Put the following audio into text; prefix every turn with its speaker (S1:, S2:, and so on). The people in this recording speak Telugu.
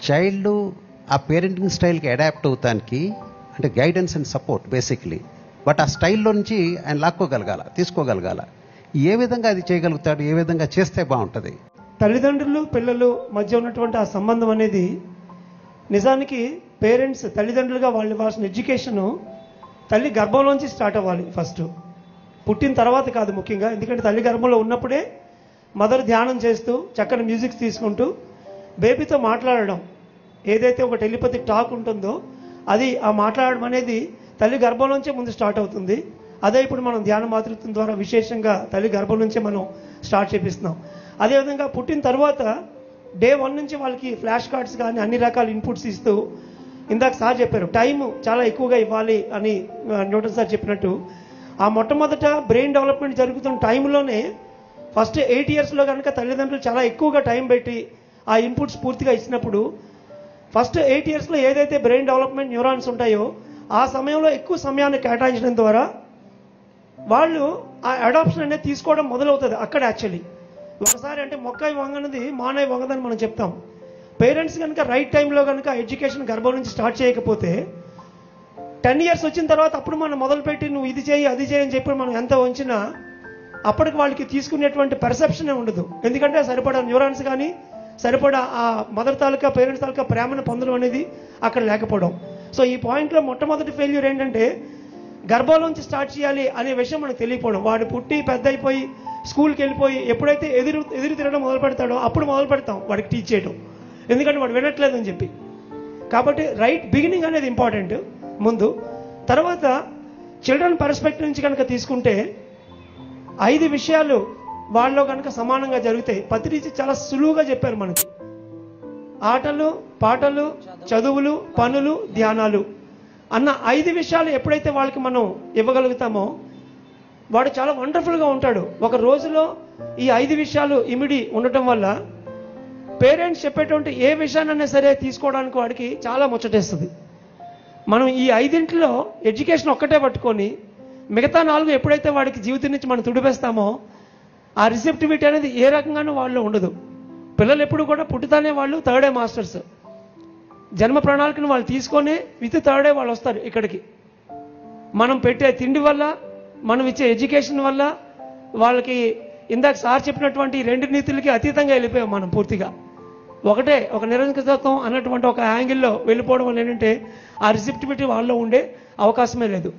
S1: చైల్డ్ ఆ పేరెంటింగ్ స్టైల్కి అడాప్ట్ అవుతానికి అంటే guidance and support basically. But ఆ స్టైల్లో నుంచి ఆయన లాక్కోగలగాల, తీసుకోగలగాల. ఏ విధంగా అది చేయగలుగుతాడు, ఏ విధంగా చేస్తే బాగుంటుంది?
S2: తల్లిదండ్రులు పిల్లలు మధ్య ఉన్నటువంటి ఆ సంబంధం అనేది నిజానికి పేరెంట్స్ తల్లిదండ్రులుగా వాళ్ళు ఇవ్వాల్సిన ఎడ్యుకేషను తల్లి గర్భంలోంచి స్టార్ట్ అవ్వాలి. ఫస్ట్ పుట్టిన తర్వాత కాదు ముఖ్యంగా, ఎందుకంటే తల్లి గర్భంలో ఉన్నప్పుడే మదర్ ధ్యానం చేస్తూ చక్కని మ్యూజిక్స్ తీసుకుంటూ బేబీతో మాట్లాడడం, ఏదైతే ఒక టెలిపతిక్ టాక్ ఉంటుందో అది ఆ మాట్లాడడం అనేది తల్లి గర్భంలోంచే ముందు స్టార్ట్ అవుతుంది. అదే ఇప్పుడు మనం ధ్యాన మాతృత్వం ద్వారా విశేషంగా తల్లి గర్భం నుంచే మనం స్టార్ట్ చేపిస్తున్నాం. అదేవిధంగా పుట్టిన తర్వాత డే 1 నుంచి వాళ్ళకి ఫ్లాష్ కార్డ్స్ కానీ అన్ని రకాల ఇన్పుట్స్ ఇస్తూ, ఇందాక సార్ చెప్పారు టైం చాలా ఎక్కువగా ఇవ్వాలి అని న్యూటన్ సార్ చెప్పినట్టు, ఆ మొట్టమొదట బ్రెయిన్ డెవలప్మెంట్ జరుగుతున్న టైంలోనే ఫస్ట్ 8 ఇయర్స్లో కనుక తల్లిదండ్రులు చాలా ఎక్కువగా టైం పెట్టి ఆ ఇన్పుట్స్ పూర్తిగా ఇచ్చినప్పుడు ఫస్ట్ 8 ఇయర్స్లో ఏదైతే బ్రెయిన్ డెవలప్మెంట్ న్యూరాన్స్ ఉంటాయో ఆ సమయంలో ఎక్కువ సమయాన్ని కేటాయించడం ద్వారా వాళ్ళు ఆ అడాప్షన్ అనేది తీసుకోవడం మొదలవుతుంది అక్కడ. యాక్చువల్లీ ఒకసారి అంటే మొక్కై వంగనది మానై వంగదని మనం చెప్తాం. పేరెంట్స్ కనుక రైట్ టైంలో కనుక ఎడ్యుకేషన్ గర్భం నుంచి స్టార్ట్ చేయకపోతే 10 ఇయర్స్ వచ్చిన తర్వాత అప్పుడు మనం మొదలుపెట్టి నువ్వు ఇది చేయి అది చేయి అని చెప్పి మనం ఎంత ఉంచినా అప్పటికి వాళ్ళకి తీసుకునేటువంటి పర్సెప్షనే ఉండదు. ఎందుకంటే సరిపడా న్యూరాన్స్ కానీ సరిపడా ఆ మదర్ తాలూకా పేరెంట్స్ తాలూకా ప్రేమను పొందడం అనేది అక్కడ లేకపోవడం. సో ఈ పాయింట్లో మొట్టమొదటి ఫెయిల్యూర్ ఏంటంటే గర్భంలోంచి స్టార్ట్ చేయాలి అనే విషయం మనకు తెలియకపోవడం. వాడు పుట్టి పెద్ద అయిపోయి స్కూల్కి వెళ్ళిపోయి ఎప్పుడైతే ఎదురు తిరగడం మొదలు పెడతాడో అప్పుడు మొదలు పెడతాం వాడికి టీచ్ చేయడం, ఎందుకంటే వాడు వినట్లేదని చెప్పి. కాబట్టి రైట్ బిగినింగ్ అనేది ఇంపార్టెంట్ ముందు. తర్వాత చిల్డ్రన్ పర్స్పెక్టివ్ నుంచి కనుక తీసుకుంటే 5 విషయాలు వాళ్ళలో కనుక సమానంగా జరుగుతాయి. పత్రిజీ చాలా సులువుగా చెప్పారు మనకి. ఆటలు, పాటలు, చదువులు, పనులు, ధ్యానాలు అన్న 5 విషయాలు ఎప్పుడైతే వాళ్ళకి మనం ఇవ్వగలుగుతామో వాడు చాలా వండర్ఫుల్గా ఉంటాడు. ఒక రోజులో ఈ 5 విషయాలు ఇమిడి ఉండటం వల్ల పేరెంట్స్ చెప్పేటువంటి ఏ విషయాన్నైనా సరే తీసుకోవడానికి వాడికి చాలా ముచ్చటేస్తుంది. మనం ఈ 5 ఎడ్యుకేషన్ ఒక్కటే పట్టుకొని మిగతా 4 ఎప్పుడైతే వాడికి జీవితం నుంచి మనం తుడిపేస్తామో ఆ రిసెప్టివిటీ అనేది ఏ రకంగానూ వాళ్ళు ఉండదు. పిల్లలు ఎప్పుడు కూడా పుట్టుతానే వాళ్ళు థర్డే మాస్టర్స్. జన్మ ప్రణాళికను వాళ్ళు తీసుకొని విత్ థర్డే వాళ్ళు వస్తారు ఇక్కడికి. మనం పెట్టే తిండి వల్ల, మనం ఇచ్చే ఎడ్యుకేషన్ వల్ల వాళ్ళకి ఇందాక సార్ చెప్పినటువంటి 2 నీతులకి అతీతంగా వెళ్ళిపోయాం మనం పూర్తిగా. ఒకటే ఒక నిరంకుశత్వం అన్నటువంటి ఒక యాంగిల్లో వెళ్ళిపోవడం వల్ల ఏంటంటే ఆ రిసెప్టివిటీ వాళ్ళలో ఉండే అవకాశమే లేదు.